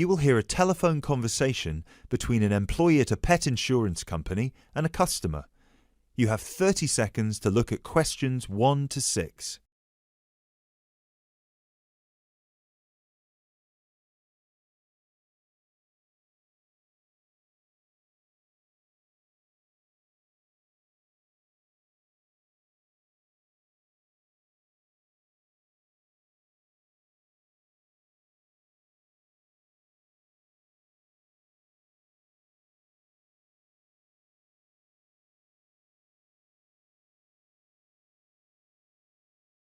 you will hear a telephone conversation between an employee at a pet insurance company and a customer. You have 30 seconds to look at questions 1 to 6.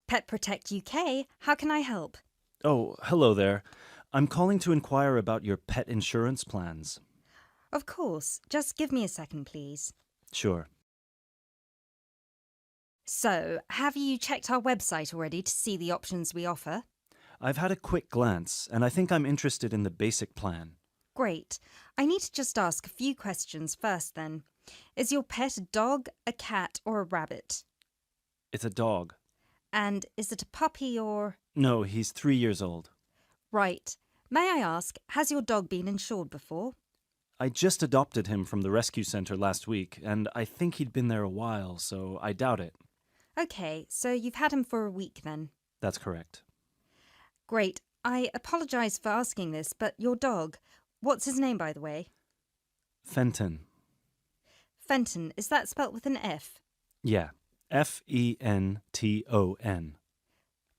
Pet Protect UK, how can I help? Oh, hello there. I'm calling to inquire about your pet insurance plans. Of course, just give me a second, please. Sure. So, have you checked our website already to see the options we offer? I've had a quick glance, and I think I'm interested in the basic plan. Great. I need to just ask a few questions first then. Is your pet a dog, a cat, or a rabbit? It's a dog. And is it a puppy or... No, he's 3 years old. Right. May I ask, has your dog been insured before? I just adopted him from the rescue center last week, and I think he'd been there a while, so I doubt it. Okay, so you've had him for a week then. That's correct. Great. I apologise for asking this, but your dog, what's his name by the way? Fenton. Fenton, is that spelt with an F? Yeah. Fenton.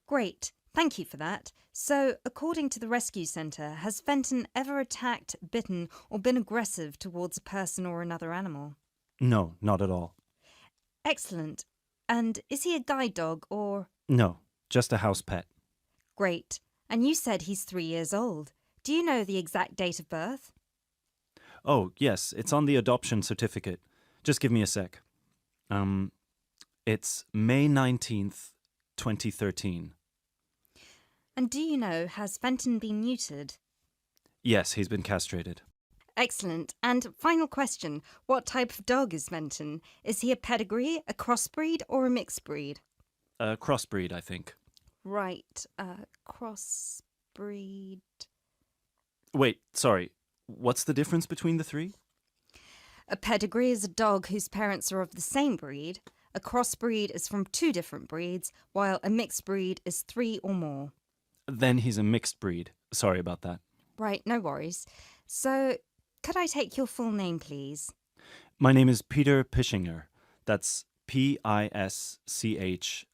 Great. Thank you for that. So, according to the rescue centre, has Fenton ever attacked, bitten, or been aggressive towards a person or another animal? No, not at all. Excellent. And is he a guide dog or... No, just a house pet. Great. And you said he's 3 years old. Do you know the exact date of birth? Oh, yes, it's on the adoption certificate. Just give me a sec. It's May 19th, 2013. And do you know, has Fenton been neutered? Yes, he's been castrated. Excellent. And final question, what type of dog is Fenton? Is he a pedigree, a crossbreed, or a mixed breed? A crossbreed, I think. Right, crossbreed... Wait, sorry. What's the difference between the three? A pedigree is a dog whose parents are of the same breed. A crossbreed is from 2 different breeds, while a mixed breed is 3 or more. Then he's a mixed breed. Sorry about that. Right, no worries. So, could I take your full name, please? My name is Peter Pischinger. That's Pischinger.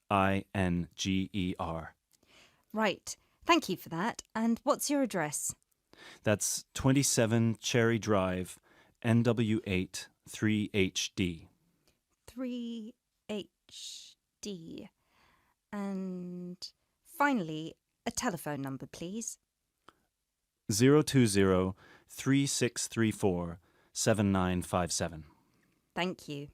Right, thank you for that. And what's your address? That's 27 Cherry Drive, NW8 3HD. 3HD. And finally, a telephone number, please. 020-3634-7957. Thank you.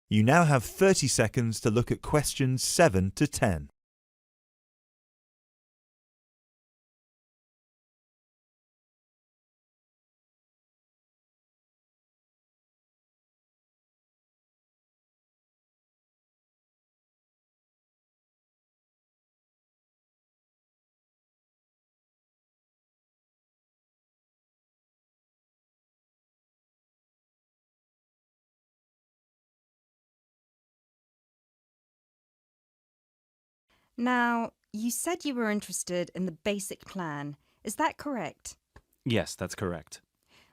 You now have 30 seconds to look at questions 7 to 10. Now, you said you were interested in the basic plan. Is that correct? Yes, that's correct.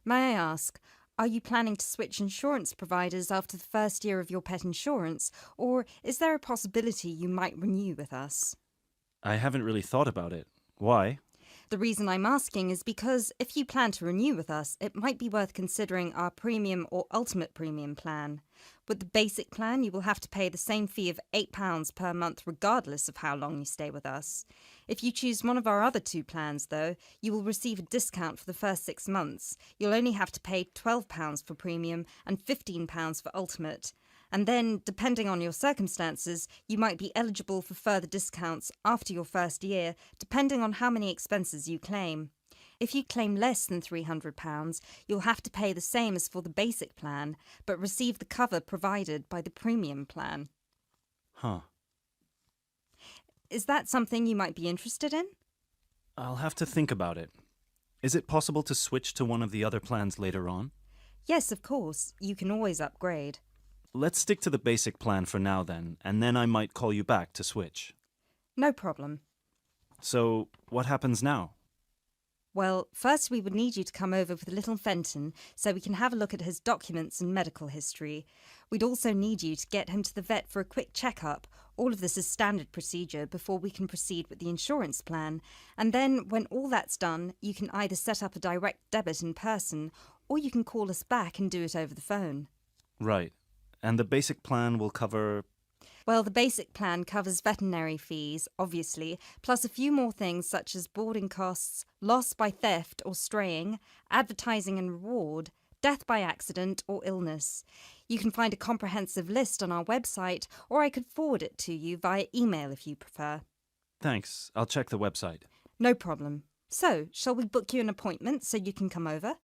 May I ask, are you planning to switch insurance providers after the first year of your pet insurance, or is there a possibility you might renew with us? I haven't really thought about it. Why? The reason I'm asking is because if you plan to renew with us, it might be worth considering our premium or ultimate premium plan. With the basic plan, you will have to pay the same fee of £8 per month regardless of how long you stay with us. If you choose one of our other 2 plans, though, you will receive a discount for the first 6 months. You'll only have to pay £12 for premium and £15 for ultimate. And then, depending on your circumstances, you might be eligible for further discounts after your first year, depending on how many expenses you claim. If you claim less than £300, you'll have to pay the same as for the basic plan, but receive the cover provided by the premium plan. Huh. Is that something you might be interested in? I'll have to think about it. Is it possible to switch to one of the other plans later on? Yes, of course. You can always upgrade. Let's stick to the basic plan for now then, and then I might call you back to switch. No problem. So, what happens now? Well, first we would need you to come over with little Fenton so we can have a look at his documents and medical history. We'd also need you to get him to the vet for a quick checkup. All of this is standard procedure before we can proceed with the insurance plan. And then, when all that's done, you can either set up a direct debit in person or you can call us back and do it over the phone. Right. And the basic plan will cover... Well, the basic plan covers veterinary fees, obviously, plus a few more things such as boarding costs, loss by theft or straying, advertising and reward, death by accident or illness. You can find a comprehensive list on our website, or I could forward it to you via email if you prefer. Thanks. I'll check the website. No problem. So, shall we book you an appointment so you can come over?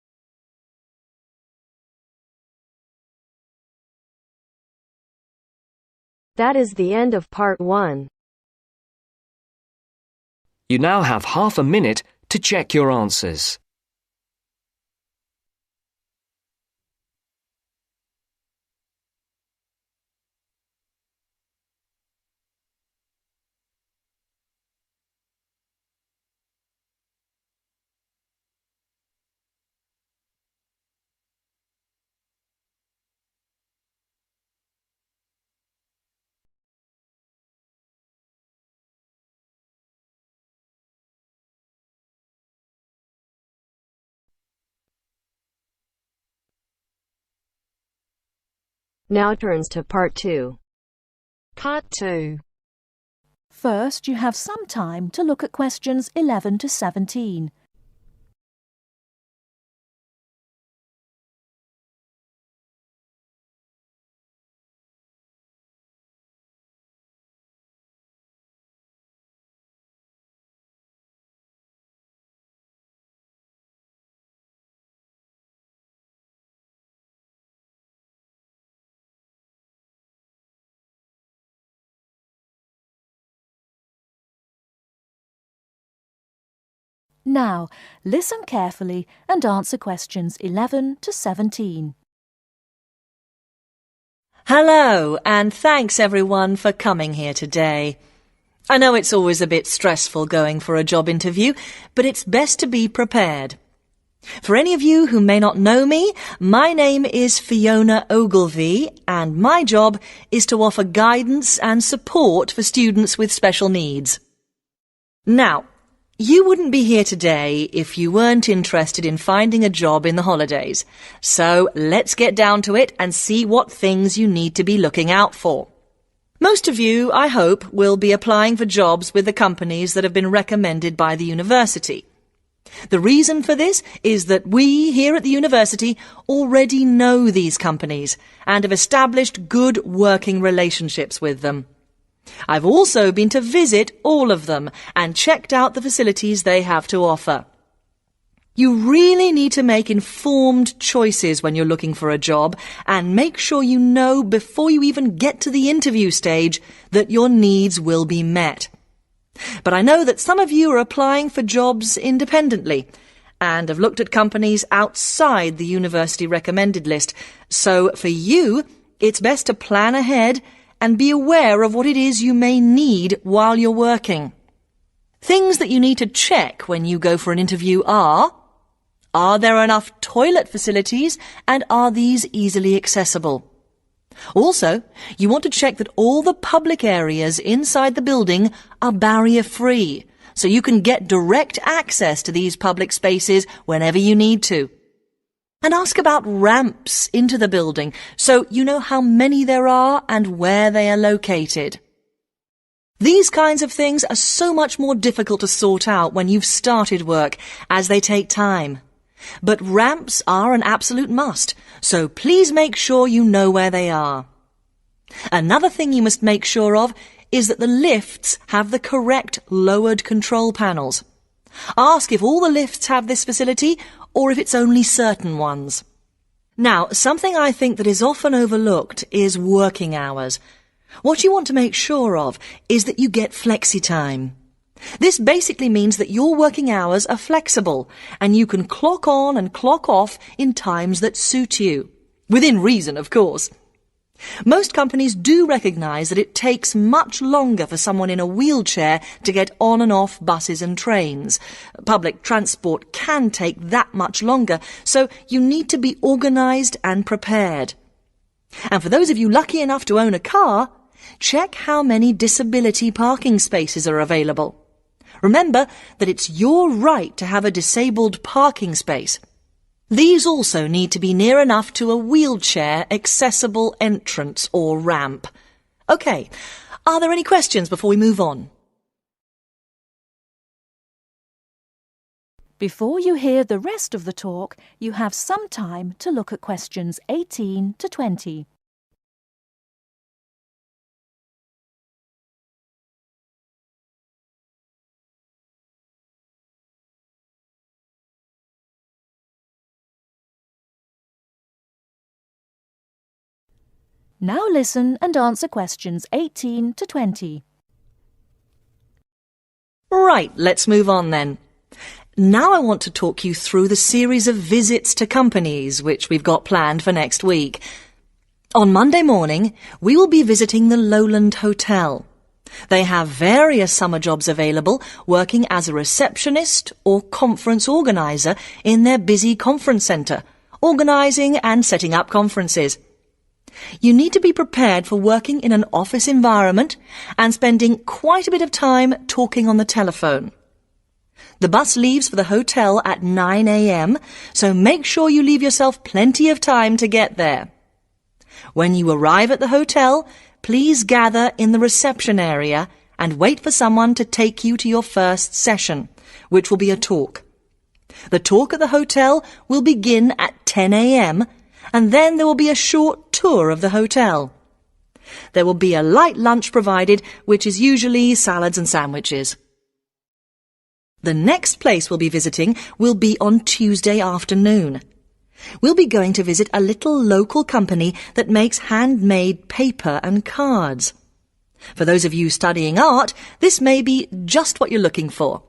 That is the end of part 1. You now have half a minute to check your answers. Now turns to part 2. Part 2. First, you have some time to look at questions 11 to 17. Now, listen carefully and answer questions 11 to 17. Hello, and thanks everyone for coming here today. I know it's always a bit stressful going for a job interview, but it's best to be prepared. For any of you who may not know me, my name is Fiona Ogilvie, and my job is to offer guidance and support for students with special needs. Now, you wouldn't be here today if you weren't interested in finding a job in the holidays. So let's get down to it and see what things you need to be looking out for. Most of you, I hope, will be applying for jobs with the companies that have been recommended by the university. The reason for this is that we here at the university already know these companies and have established good working relationships with them. I've also been to visit all of them and checked out the facilities they have to offer. You really need to make informed choices when you're looking for a job and make sure you know before you even get to the interview stage that your needs will be met. But I know that some of you are applying for jobs independently and have looked at companies outside the university recommended list. So for you, it's best to plan ahead and be aware of what it is you may need while you're working. Things that you need to check when you go for an interview are there enough toilet facilities and are these easily accessible? Also, you want to check that all the public areas inside the building are barrier-free, so you can get direct access to these public spaces whenever you need to. And ask about ramps into the building, so you know how many there are and where they are located. These kinds of things are so much more difficult to sort out when you've started work, as they take time. But ramps are an absolute must, so please make sure you know where they are. Another thing you must make sure of is that the lifts have the correct lowered control panels. Ask if all the lifts have this facility or if it's only certain ones. Now, something I think that is often overlooked is working hours. What you want to make sure of is that you get flexi time. This basically means that your working hours are flexible and you can clock on and clock off in times that suit you. Within reason, of course. Most companies do recognise that it takes much longer for someone in a wheelchair to get on and off buses and trains. Public transport can take that much longer, so you need to be organised and prepared. And for those of you lucky enough to own a car, check how many disability parking spaces are available. Remember that it's your right to have a disabled parking space. These also need to be near enough to a wheelchair accessible entrance or ramp. OK, are there any questions before we move on? Before you hear the rest of the talk, you have some time to look at questions 18 to 20. Now listen and answer questions 18 to 20. Right, let's move on then. Now I want to talk you through the series of visits to companies which we've got planned for next week. On Monday morning, we will be visiting the Lowland Hotel. They have various summer jobs available, working as a receptionist or conference organiser in their busy conference centre, organising and setting up conferences. You need to be prepared for working in an office environment and spending quite a bit of time talking on the telephone. The bus leaves for the hotel at 9 a.m, so make sure you leave yourself plenty of time to get there. When you arrive at the hotel, please gather in the reception area and wait for someone to take you to your first session, which will be a talk. The talk at the hotel will begin at 10 a.m, and then there will be a short tour of the hotel. There will be a light lunch provided, which is usually salads and sandwiches. The next place we'll be visiting will be on Tuesday afternoon. We'll be going to visit a little local company that makes handmade paper and cards. For those of you studying art, this may be just what you're looking for.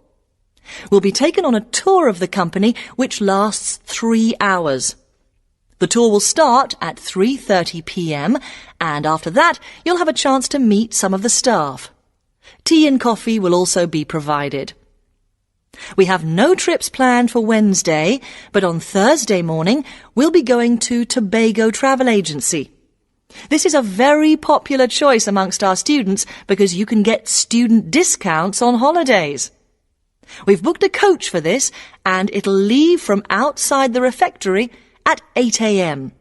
We'll be taken on a tour of the company which lasts 3 hours. The tour will start at 3:30 p.m, and after that you'll have a chance to meet some of the staff. Tea and coffee will also be provided. We have no trips planned for Wednesday, but on Thursday morning we'll be going to Tobago Travel Agency. This is a very popular choice amongst our students because you can get student discounts on holidays. We've booked a coach for this, and it'll leave from outside the refectory at 8 a.m.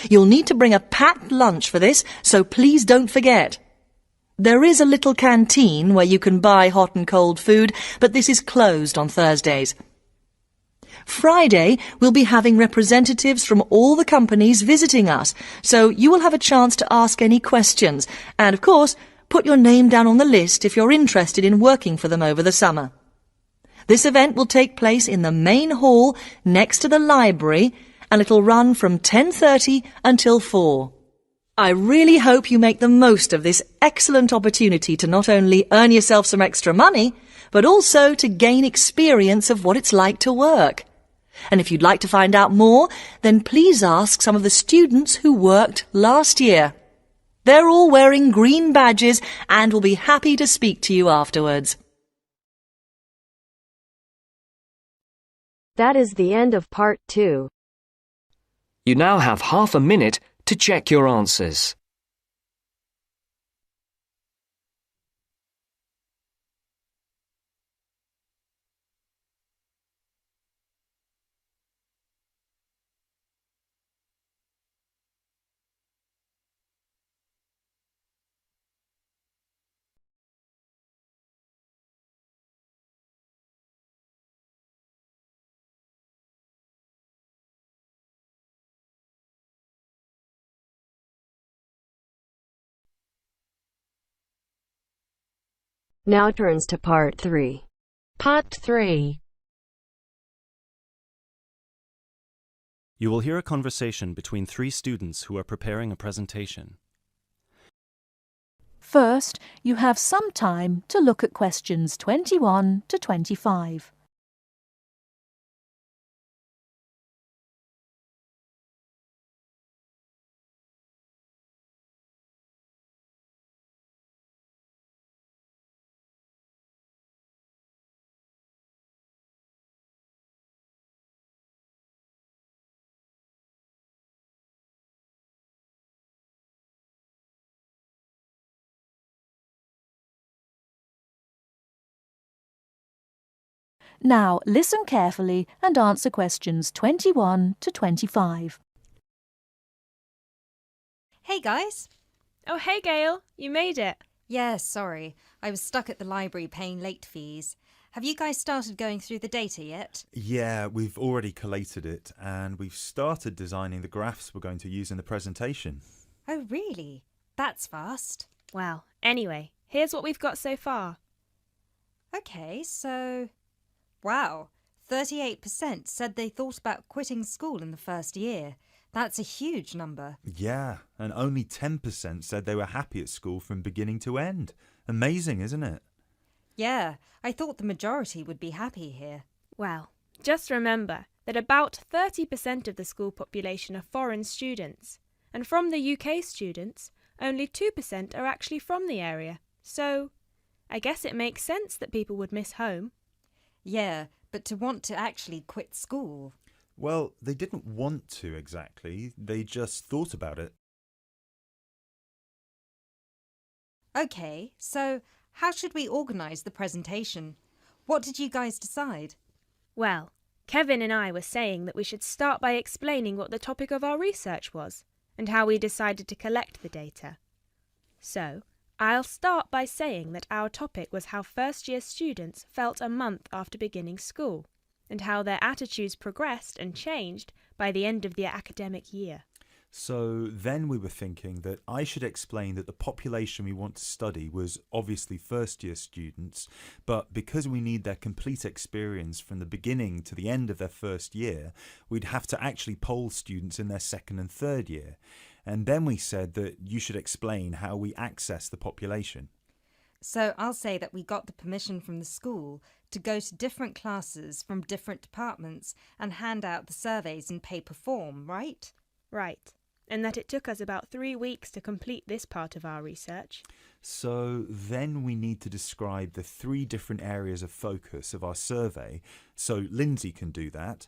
You'll need to bring a packed lunch for this, so please don't forget. There is a little canteen where you can buy hot and cold food, but this is closed on Thursdays. Friday, we'll be having representatives from all the companies visiting us, so you will have a chance to ask any questions, and of course, put your name down on the list if you're interested in working for them over the summer. This event will take place in the main hall next to the library, and it'll run from 10:30 until 4. I really hope you make the most of this excellent opportunity to not only earn yourself some extra money, but also to gain experience of what it's like to work. And if you'd like to find out more, then please ask some of the students who worked last year. They're all wearing green badges and will be happy to speak to you afterwards. That is the end of part 2. You now have half a minute to check your answers. Now turns to part 3. Part 3. You will hear a conversation between 3 students who are preparing a presentation. First, you have some time to look at questions 21 to 25. Now listen carefully and answer questions 21 to 25. Hey guys! Oh, hey Gail, you made it. Yeah, sorry. I was stuck at the library paying late fees. Have you guys started going through the data yet? Yeah, we've already collated it and we've started designing the graphs we're going to use in the presentation. Oh, really? That's fast. Well, anyway, here's what we've got so far. Okay, so... Wow, 38% said they thought about quitting school in the first year. That's a huge number. Yeah, and only 10% said they were happy at school from beginning to end. Amazing, isn't it? Yeah, I thought the majority would be happy here. Well, just remember that about 30% of the school population are foreign students, and from the UK students, only 2% are actually from the area. So, I guess it makes sense that people would miss home. Yeah, but to want to actually quit school... Well, they didn't want to exactly, they just thought about it. Okay, so how should we organise the presentation? What did you guys decide? Well, Kevin and I were saying that we should start by explaining what the topic of our research was, and how we decided to collect the data. So, I'll start by saying that our topic was how first-year students felt a month after beginning school, and how their attitudes progressed and changed by the end of the academic year. So then we were thinking that I should explain that the population we want to study was obviously first-year students, but because we need their complete experience from the beginning to the end of their first year, we'd have to actually poll students in their second and third year. And then we said that you should explain how we access the population. So I'll say that we got the permission from the school to go to different classes from different departments and hand out the surveys in paper form, right? Right, and that it took us about 3 weeks to complete this part of our research. So then we need to describe the 3 different areas of focus of our survey, so Lindsay can do that.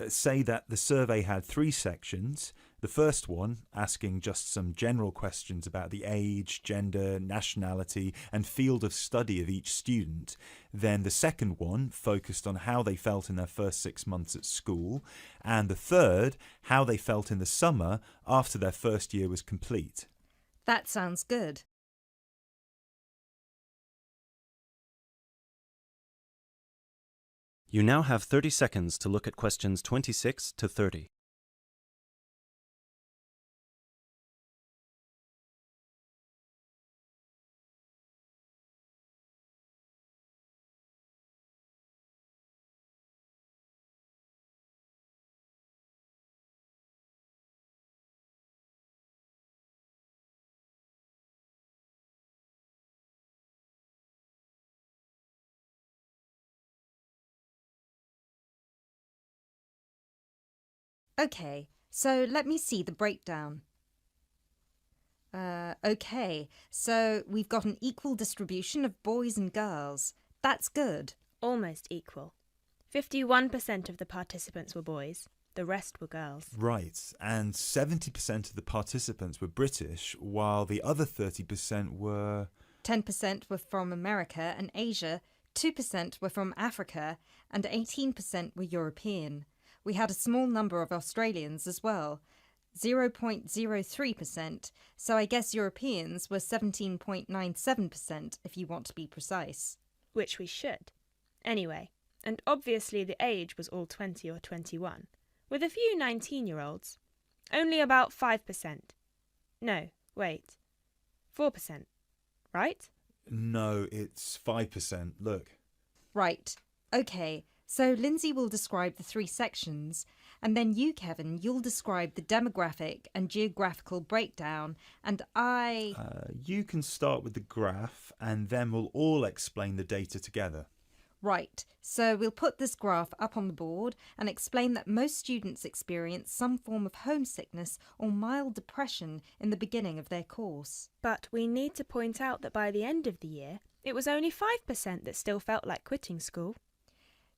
Say that the survey had 3 sections. The first one, asking just some general questions about the age, gender, nationality and field of study of each student. Then the second one focused on how they felt in their first 6 months at school. And the third, how they felt in the summer after their first year was complete. That sounds good. You now have 30 seconds to look at questions 26 to 30. Okay, so let me see the breakdown. Okay, so we've got an equal distribution of boys and girls. That's good. Almost equal. 51% of the participants were boys, the rest were girls. Right, and 70% of the participants were British, while the other 30% were... 10% were from America and Asia, 2% were from Africa, and 18% were European. We had a small number of Australians as well, 0.03%, so I guess Europeans were 17.97% if you want to be precise. Which we should. Anyway, and obviously the age was all 20 or 21, with a few 19-year-olds. Only about 5%. No, wait. 4%. Right? No, it's 5%, look. Right, okay, so Lindsay will describe the 3 sections, And then you, Kevin, you'll describe the demographic and geographical breakdown, and You can start with the graph, and then we'll all explain the data together. Right, so we'll put this graph up on the board and explain that most students experience some form of homesickness or mild depression in the beginning of their course. But we need to point out that by the end of the year, it was only 5% that still felt like quitting school.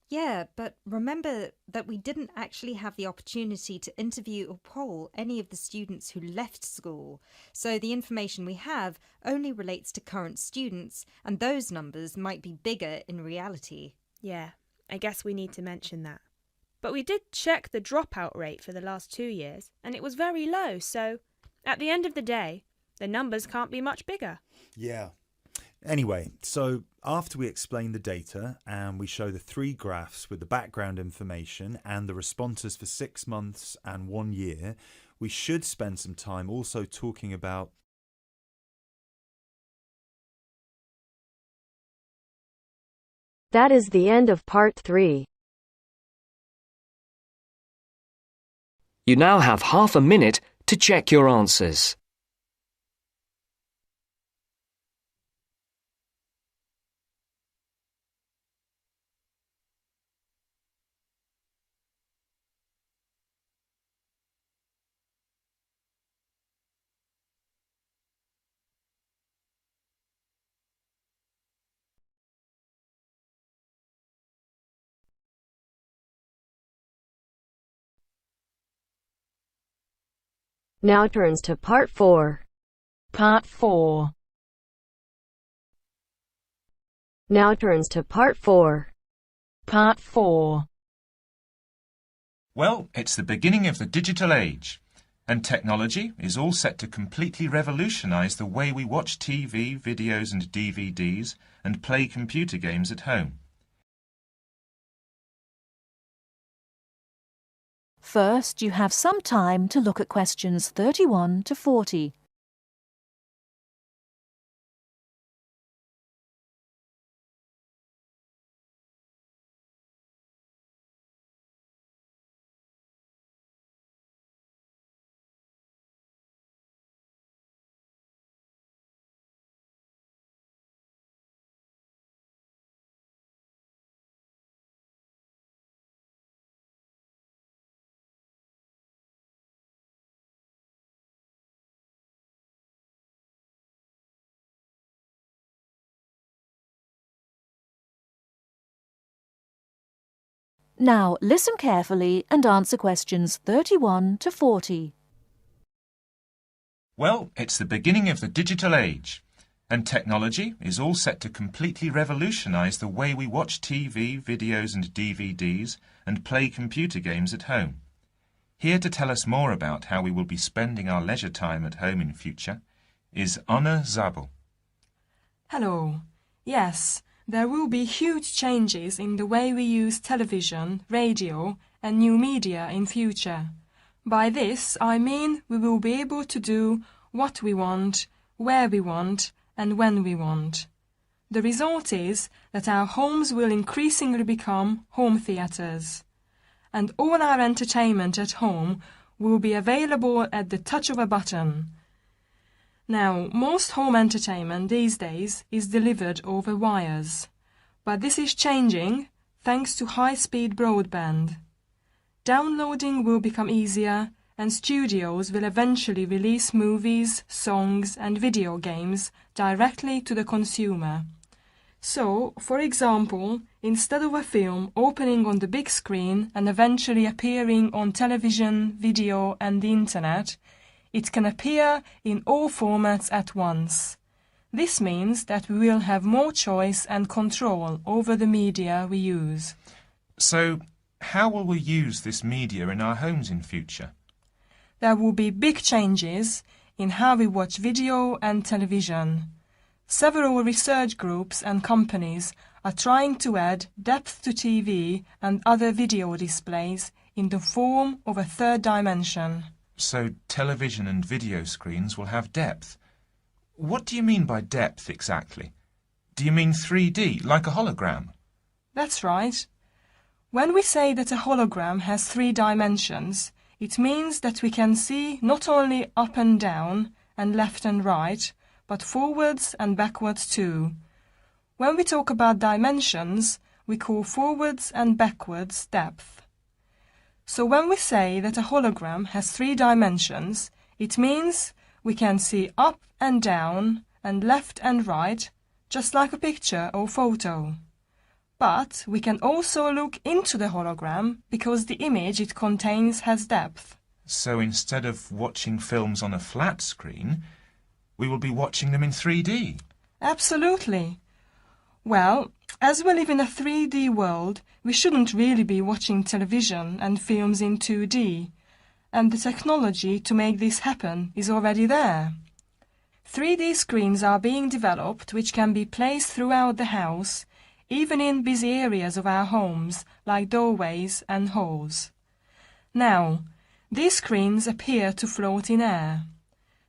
Yeah, but remember that we didn't actually have the opportunity to interview or poll any of the students who left school. So the information we have only relates to current students, and those numbers might be bigger in reality. Yeah, I guess we need to mention that. But we did check the dropout rate for the last 2 years, and it was very low, so at the end of the day, the numbers can't be much bigger. Yeah. Anyway, so after we explain the data and we show the 3 graphs with the background information and the responses for 6 months and 1 year, we should spend some time also talking about That is the end of part 3. You now have half a minute to check your answers. Now turns to part 4. Part 4. Now turns to part 4. Part 4. Well, it's the beginning of the digital age, and technology is all set to completely revolutionise the way we watch TV, videos and DVDs and play computer games at home. First, you have some time to look at questions 31 to 40. Now listen carefully and answer questions 31 to 40. Well, it's the beginning of the digital age, and technology is all set to completely revolutionise the way we watch TV, videos and DVDs and play computer games at home. Here to tell us more about how we will be spending our leisure time at home in future is Anna Zabel. Hello. Yes, there will be huge changes in the way we use television, radio and new media in future. By this, I mean we will be able to do what we want, where we want and when we want. The result is that our homes will increasingly become home theatres, and all our entertainment at home will be available at the touch of a button. Now, most home entertainment these days is delivered over wires, but this is changing thanks to high-speed broadband. Downloading will become easier, and studios will eventually release movies, songs and video games directly to the consumer. So, for example, instead of a film opening on the big screen and eventually appearing on television, video and the internet, it can appear in all formats at once. This means that we will have more choice and control over the media we use. So, how will we use this media in our homes in future? There will be big changes in how we watch video and television. Several research groups and companies are trying to add depth to TV and other video displays in the form of a third dimension. So television and video screens will have depth. What do you mean by depth exactly? Do you mean 3D, like a hologram? That's right. When we say that a hologram has 3 dimensions, it means that we can see not only up and down and left and right, but forwards and backwards too. When we talk about dimensions, we call forwards and backwards depth. So when we say that a hologram has 3 dimensions, it means we can see up and down and left and right, just like a picture or photo. But we can also look into the hologram because the image it contains has depth. So instead of watching films on a flat screen, we will be watching them in 3D. Absolutely. Well, as we live in a 3D world, we shouldn't really be watching television and films in 2D, and the technology to make this happen is already there. 3D screens are being developed which can be placed throughout the house, even in busy areas of our homes like doorways and halls. Now, these screens appear to float in air.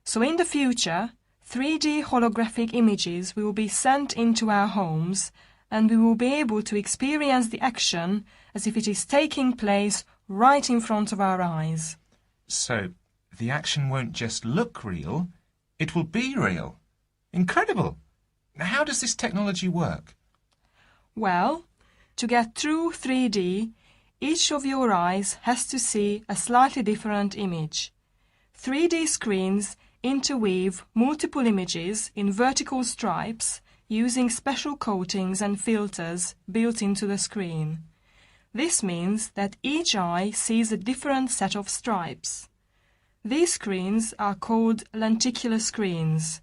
So in the future, 3D holographic images will be sent into our homes and we will be able to experience the action as if it is taking place right in front of our eyes. So the action won't just look real, it will be real. Incredible! How does this technology work? Well, to get true 3D, each of your eyes has to see a slightly different image. 3D screens interweave multiple images in vertical stripes using special coatings and filters built into the screen. This means that each eye sees a different set of stripes. These screens are called lenticular screens.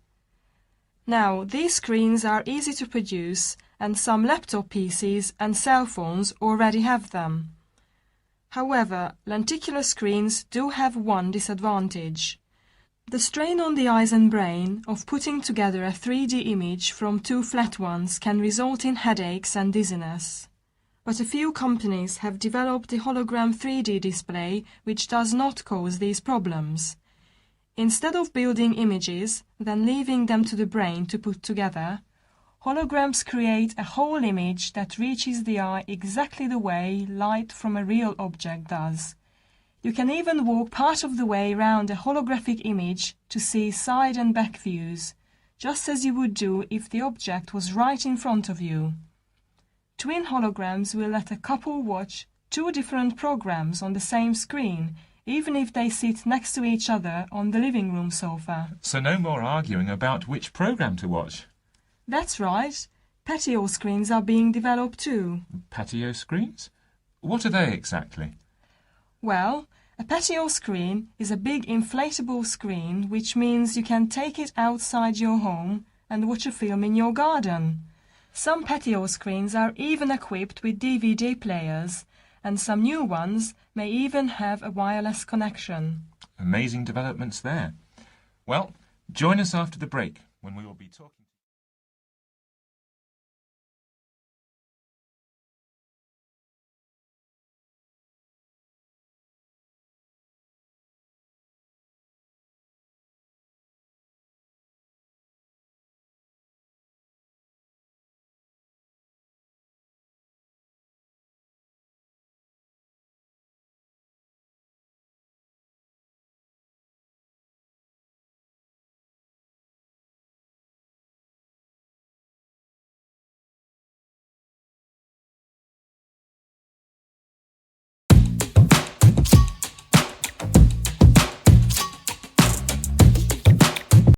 Now, these screens are easy to produce and some laptop PCs and cell phones already have them. However, lenticular screens do have one disadvantage. The strain on the eyes and brain of putting together a 3D image from 2 flat ones can result in headaches and dizziness. But a few companies have developed a hologram 3D display which does not cause these problems. Instead of building images, then leaving them to the brain to put together, holograms create a whole image that reaches the eye exactly the way light from a real object does. You can even walk part of the way around a holographic image to see side and back views, just as you would do if the object was right in front of you. Twin holograms will let a couple watch 2 different programs on the same screen, even if they sit next to each other on the living room sofa. So no more arguing about which program to watch. That's right. Patio screens are being developed too. Patio screens? What are they exactly? Well, a patio screen is a big inflatable screen, which means you can take it outside your home and watch a film in your garden. Some patio screens are even equipped with DVD players, and some new ones may even have a wireless connection. Amazing developments there. Well, join us after the break when we will be talking